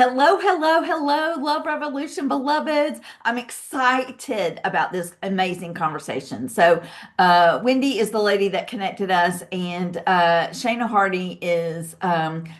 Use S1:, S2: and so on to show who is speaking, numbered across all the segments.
S1: Hello, hello, hello, Love Revolution beloveds. I'm excited about this amazing conversation. Wendy is the lady that connected us, and Shayna Hardy is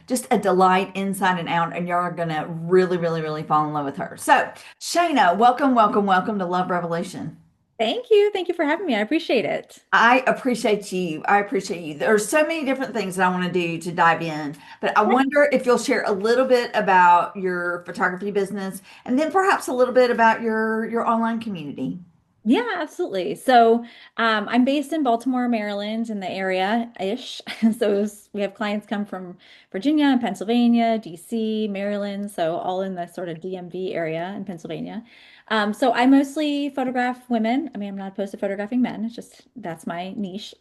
S1: just a delight inside and out, and y'all are going to really, really, really fall in love with her. So, Shayna, welcome, welcome, welcome to Love Revolution.
S2: Thank you. Thank you for having me. I appreciate it.
S1: I appreciate you. I appreciate you. There's so many different things that I want to do to dive in, but I
S2: Sure.
S1: wonder if you'll share a little bit about your photography business and then perhaps a little bit about your online community.
S2: Yeah, absolutely. I'm based in Baltimore, Maryland, in the area-ish. We have clients come from Virginia and Pennsylvania, DC, Maryland, so all in the sort of DMV area in Pennsylvania. So I mostly photograph women. I mean, I'm not opposed to photographing men. It's just that's my niche.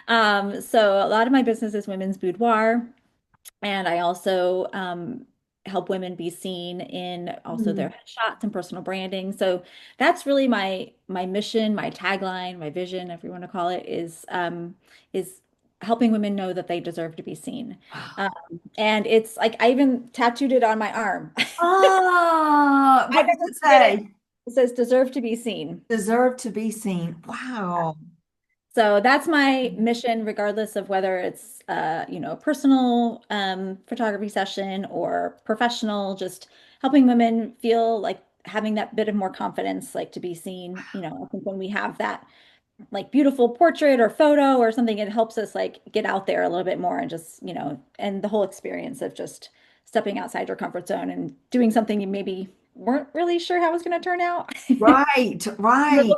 S2: So a lot of my business is women's boudoir. And I also help women be seen in also their
S1: Mm.
S2: headshots and personal branding. So that's really my mission, my tagline, my vision, if you want to call it, is helping women know that they deserve to be seen. Um, and it's like I even tattooed it on my arm.
S1: Ah,
S2: I
S1: what does
S2: never
S1: it
S2: forget it.
S1: say?
S2: It says deserve to be seen.
S1: Deserve to be seen. Wow.
S2: So that's my mission, regardless of whether it's a personal photography session or professional, just helping women feel like having that bit of more confidence, like to be seen. I think when we have that like beautiful portrait or photo or something, it helps us like get out there a little bit more and just, and the whole experience of just stepping outside your comfort zone and doing something you maybe weren't really sure how it was going to turn out.
S1: Right, right.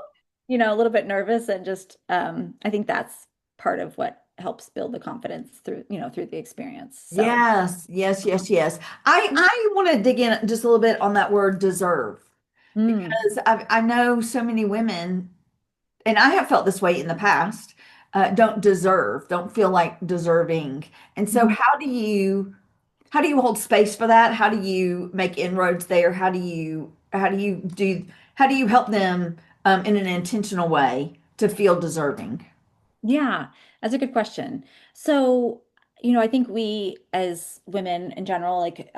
S2: A little bit nervous and just I think that's part of what helps build the confidence through the experience. So,
S1: Yes, yes, yes, yes. I want to dig in just a little bit on that word deserve
S2: mm,
S1: because I know so many women, and I have felt this way in the past, don't deserve, don't feel like deserving. And so
S2: mhm.
S1: how do you hold space for that? How do you make inroads there? How do you help them in an intentional way to feel deserving?
S2: Yeah, that's a good question. So, I think we as women in general, like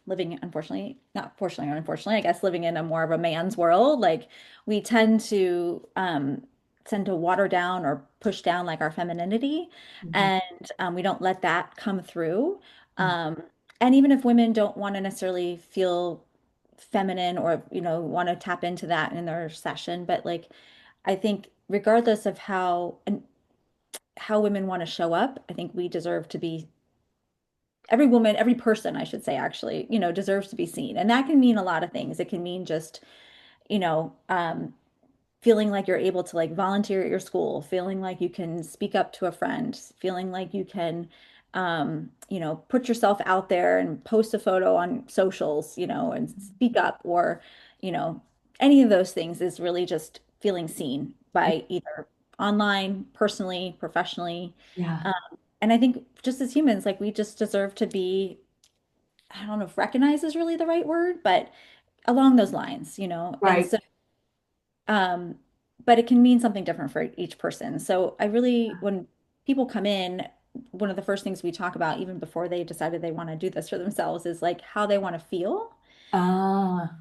S2: living, unfortunately, not fortunately or unfortunately, I guess living in a more of a man's world, like we tend to water down or push down like our femininity,
S1: Mhm.
S2: and we don't let that come through. Um, and even if women don't want to necessarily feel feminine or want to tap into that in their session, but like I think regardless of how women want to show up, I think we deserve to be every woman, every person, I should say, actually, deserves to be seen. And that can mean a lot of things. It can mean just, you know, um, feeling like you're able to like volunteer at your school, feeling like you can speak up to a friend, feeling like you can, put yourself out there and post a photo on socials, and speak up, or, you know, any of those things is really just feeling seen by either online, personally, professionally.
S1: Yeah,
S2: Um, and I think just as humans, like we just deserve to be, I don't know if recognize is really the right word, but along those lines. And
S1: right.
S2: so um, but it can mean something different for each person. So when people come in, one of the first things we talk about, even before they decided they want to do this for themselves, is like how they want to feel.
S1: Ah,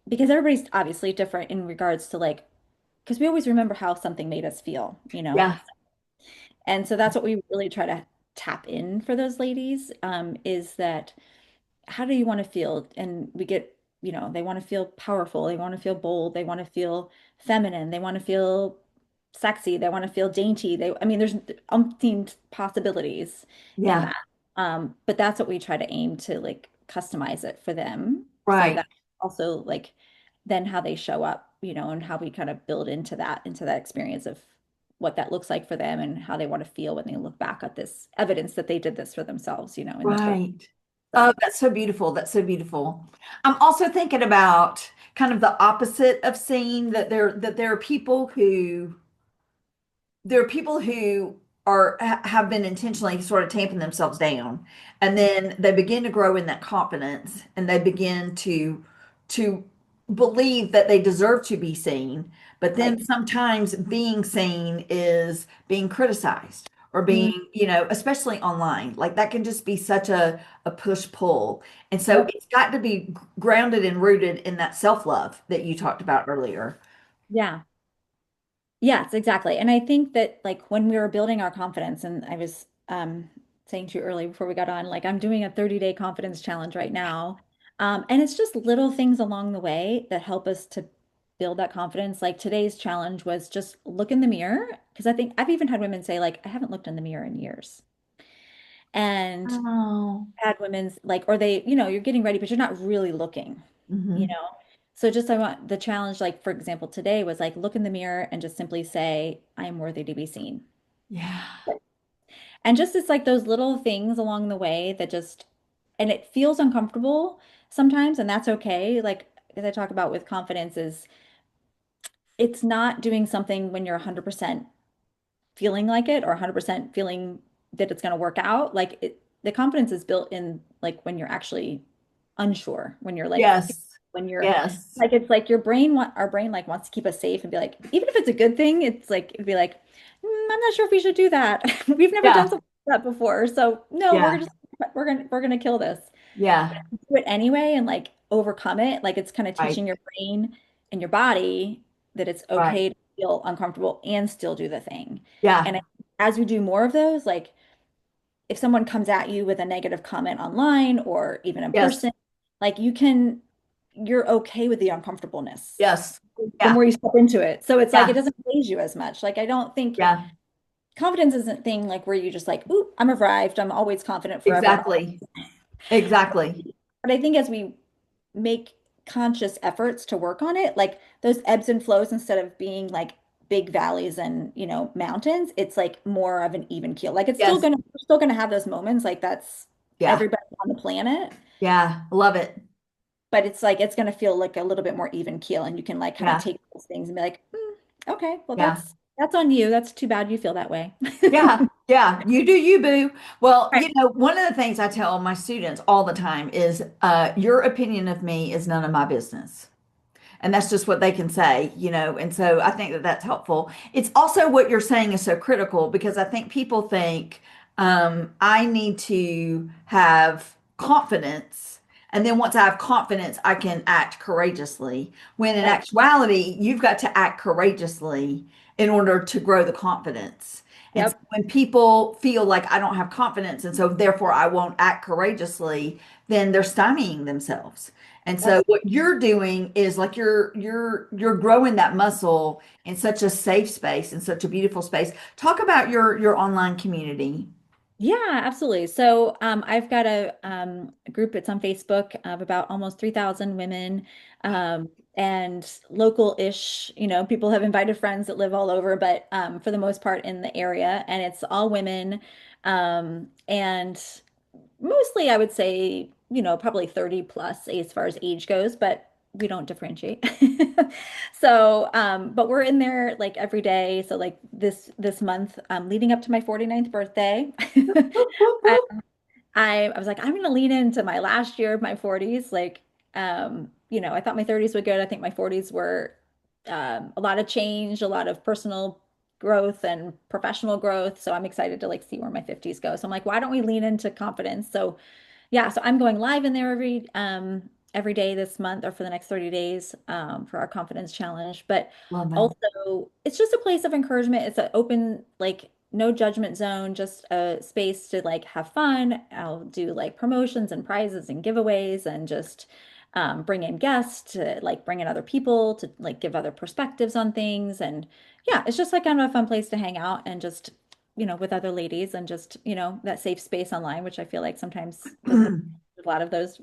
S2: Because everybody's obviously different in regards to like, because we always remember how something made us feel.
S1: yeah.
S2: And so that's what we really try to tap in for those ladies, is that how do you want to feel? And we get, they want to feel powerful, they want to feel bold, they want to feel feminine, they want to feel sexy, they want to feel dainty. I mean, there's umpteen possibilities in
S1: Yeah,
S2: that. But that's what we try to aim to like customize it for them so
S1: right.
S2: that also like then how they show up, and how we kind of build into that experience of what that looks like for them and how they want to feel when they look back at this evidence that they did this for themselves, in the photo.
S1: Right. Oh,
S2: So,
S1: that's so beautiful. That's so beautiful. I'm also thinking about kind of the opposite of seeing that there are people who have been intentionally sort of tamping themselves down, and then they begin to grow in that confidence, and they begin to believe that they deserve to be seen. But then
S2: right.
S1: sometimes being seen is being criticized or
S2: Mm,
S1: being, especially online. Like that can just be such a push pull. And so
S2: yep.
S1: it's got to be grounded and rooted in that self-love that you talked about earlier.
S2: Yeah. Yes, exactly. And I think that like when we were building our confidence, and I was saying to you earlier before we got on, like I'm doing a 30-day confidence challenge right now. And it's just little things along the way that help us to build that confidence. Like today's challenge was just look in the mirror, because I think I've even had women say, like, I haven't looked in the mirror in years. And
S1: Oh.
S2: had women's like, or they, you're getting ready, but you're not really looking, you
S1: Hmm.
S2: know? So just I want the challenge, like, for example, today was like, look in the mirror and just simply say, I am worthy to be seen.
S1: Yeah.
S2: And just it's like those little things along the way that just, and it feels uncomfortable sometimes, and that's okay. Like, as I talk about with confidence, is it's not doing something when you're 100% feeling like it or 100% feeling that it's going to work out. Like the confidence is built in like when you're actually unsure, when you're like,
S1: Yes.
S2: when you're
S1: Yes.
S2: like, it's like your brain, our brain like wants to keep us safe and be like, even if it's a good thing, it's like, it'd be like, I'm not sure if we should do that. We've never done
S1: Yeah.
S2: something like that before. So no,
S1: Yeah.
S2: we're going to kill this.
S1: Yeah.
S2: Do it anyway and like overcome it. Like it's kind of
S1: Right.
S2: teaching your brain and your body that it's
S1: Right.
S2: okay to feel uncomfortable and still do the thing.
S1: Yeah.
S2: And as we do more of those, like if someone comes at you with a negative comment online or even in
S1: Yes.
S2: person, like you're okay with the uncomfortableness
S1: Yes.
S2: the
S1: Yeah.
S2: more you step into it. So it's like it
S1: Yeah.
S2: doesn't phase you as much. Like I don't think
S1: Yeah.
S2: confidence isn't a thing like where you just like, ooh, I'm arrived. I'm always confident forever.
S1: Exactly. Exactly.
S2: But I think as we make conscious efforts to work on it, like those ebbs and flows, instead of being like big valleys and, mountains, it's like more of an even keel. Like
S1: Yes.
S2: we're still gonna have those moments. Like that's
S1: Yeah.
S2: everybody on the planet,
S1: Yeah. Love it.
S2: but it's like it's gonna feel like a little bit more even keel, and you can like kind of
S1: Yeah.
S2: take those things and be like, okay, well
S1: Yeah.
S2: that's on you. That's too bad you feel that way.
S1: Yeah. Yeah. You do you, boo. Well,
S2: Right.
S1: one of the things I tell my students all the time is your opinion of me is none of my business. And that's just what they can say, and so I think that that's helpful. It's also what you're saying is so critical because I think people think I need to have confidence, and then once I have confidence I can act courageously, when in
S2: Right.
S1: actuality you've got to act courageously in order to grow the confidence. And so
S2: Yep.
S1: when people feel like I don't have confidence and so therefore I won't act courageously, then they're stymieing themselves. And so
S2: Yep.
S1: what you're doing is like you're growing that muscle in such a safe space, in such a beautiful space. Talk about your online community.
S2: Yeah, absolutely. So I've got a group. It's on Facebook of about almost 3,000 women, and local-ish. People have invited friends that live all over, but for the most part in the area, and it's all women, and mostly I would say, probably 30 plus as far as age goes, but we don't differentiate. So, but we're in there like every day. So like this month, leading up to my 49th birthday,
S1: Whoop, whoop,
S2: I,
S1: whoop.
S2: I was like, I'm gonna lean into my last year of my 40s. Like, I thought my 30s were good. I think my 40s were a lot of change, a lot of personal growth and professional growth. So I'm excited to like see where my 50s go. So I'm like, why don't we lean into confidence? So yeah, so I'm going live in there every day this month or for the next 30 days for our confidence challenge. But
S1: Love it.
S2: also it's just a place of encouragement. It's an open, like no judgment zone, just a space to like have fun. I'll do like promotions and prizes and giveaways and just bring in guests to like bring in other people to like give other perspectives on things. And yeah, it's just like kind of a fun place to hang out and just with other ladies and just, that safe space online, which I feel like sometimes doesn't a lot of those.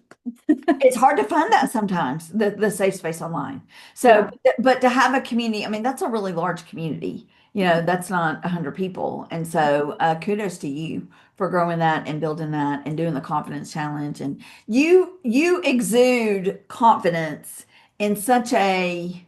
S1: It's hard to find that sometimes, the safe space online. So,
S2: Yeah.
S1: but to have a community, I mean, that's a really large community. That's not 100 people. And so, kudos to you for growing that and building that and doing the confidence challenge. And you exude confidence in such a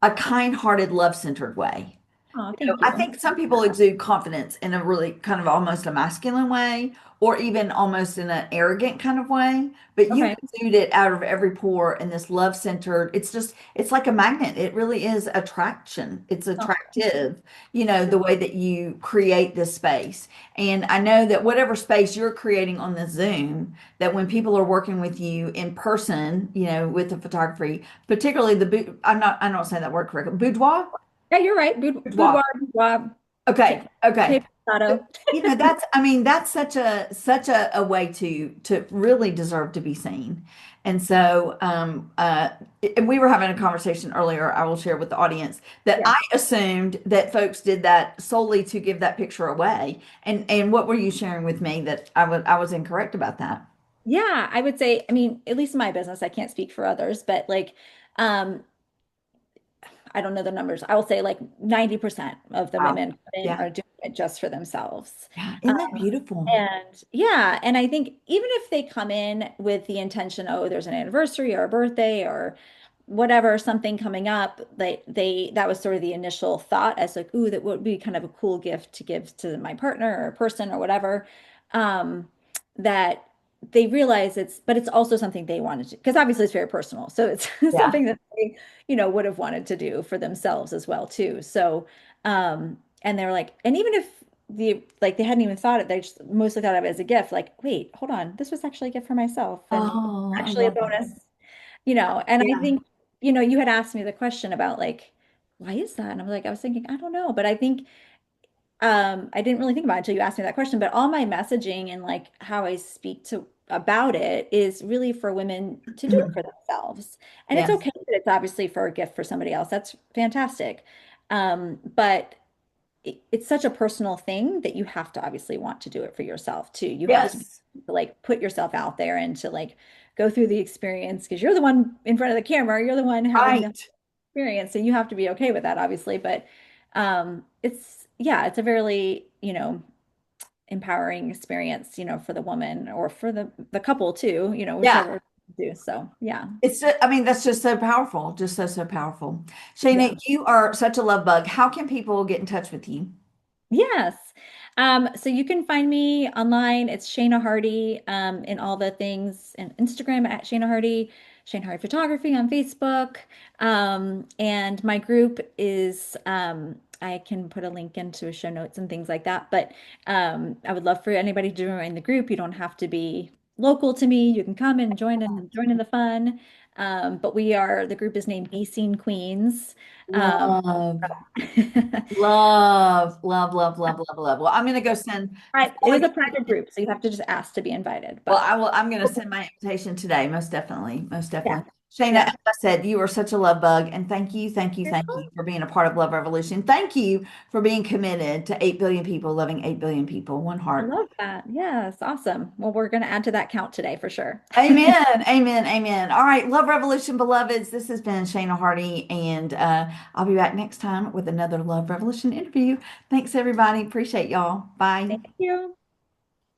S1: kind-hearted, love-centered way.
S2: Oh, thank
S1: I
S2: you.
S1: think some people exude confidence in a really kind of almost a masculine way, or even almost in an arrogant kind of way, but you
S2: Okay.
S1: exude it out of every pore in this love centered. It's like a magnet. It really is attraction. It's
S2: Oh,
S1: attractive, the way that you create this space. And I know that whatever space you're creating on the Zoom, that when people are working with you in person, with the photography, particularly I don't say that word correctly, boudoir,
S2: yeah, you're right.
S1: boudoir.
S2: Boudoir, boudoir,
S1: Okay,
S2: shape,
S1: okay.
S2: shape, shadow.
S1: I mean, that's such a way to really deserve to be seen. And so, and we were having a conversation earlier, I will share with the audience that
S2: Yeah.
S1: I assumed that folks did that solely to give that picture away. And what were you sharing with me that I was incorrect about that?
S2: Yeah, I would say, I mean, at least in my business, I can't speak for others, but like, um, I don't know the numbers. I will say like 90% of the
S1: Wow.
S2: women come in
S1: Yeah.
S2: are doing it just for themselves.
S1: Yeah. Isn't that beautiful?
S2: And yeah, and I think even if they come in with the intention, oh, there's an anniversary or a birthday or whatever, something coming up, that was sort of the initial thought as like, ooh, that would be kind of a cool gift to give to my partner or person or whatever. Um, that they realize but it's also something they wanted to, because obviously it's very personal. So it's
S1: Yeah.
S2: something that they, would have wanted to do for themselves as well too. So, and they were like, and even if they hadn't even thought it, they just mostly thought of it as a gift, like, wait, hold on, this was actually a gift for myself and
S1: Oh, I
S2: actually a
S1: love that.
S2: bonus, and I
S1: Yeah.
S2: think, you had asked me the question about like, why is that? And I was thinking, I don't know, but I think I didn't really think about it until you asked me that question, but all my messaging and like how I speak to about it is really for women to do it for themselves. And it's
S1: Yes.
S2: okay that it's obviously for a gift for somebody else. That's fantastic. But it's such a personal thing that you have to obviously want to do it for yourself too. You have to be
S1: Yes.
S2: to like put yourself out there and to like go through the experience because you're the one in front of the camera, you're the one having the
S1: Right.
S2: experience, and you have to be okay with that, obviously. But it's yeah, it's a very, empowering experience, for the woman or for the couple too,
S1: Yeah.
S2: whichever to do. So yeah.
S1: I mean, that's just so powerful. Just so powerful.
S2: Yeah.
S1: Shayna, you are such a love bug. How can people get in touch with you?
S2: Yes. So you can find me online. It's Shayna Hardy, in all the things, and Instagram at Shayna Hardy Photography on Facebook. And my group is, I can put a link into show notes and things like that. But I would love for anybody to join the group. You don't have to be local to me. You can come and join in the fun. But the group is named Be Seen Queens. Um,
S1: Love, love. Well, I'm gonna go send
S2: It
S1: before I
S2: is a
S1: get
S2: private group, so you have to just ask to be invited.
S1: well,
S2: But
S1: I'm gonna send my invitation today, most definitely, most
S2: yeah,
S1: definitely. Shayna,
S2: yeah.
S1: as I said, you are such a love bug, and
S2: You're
S1: thank you for being a part of Love Revolution. Thank you for being committed to 8 billion people, loving 8 billion people, one
S2: I
S1: heart.
S2: love that. Yes, awesome. Well, we're going to add to that count today for sure.
S1: Amen. Amen. Amen. All right. Love Revolution, beloveds. This has been Shayna Hardy, and I'll be back next time with another Love Revolution interview. Thanks, everybody. Appreciate y'all. Bye.
S2: Thank you.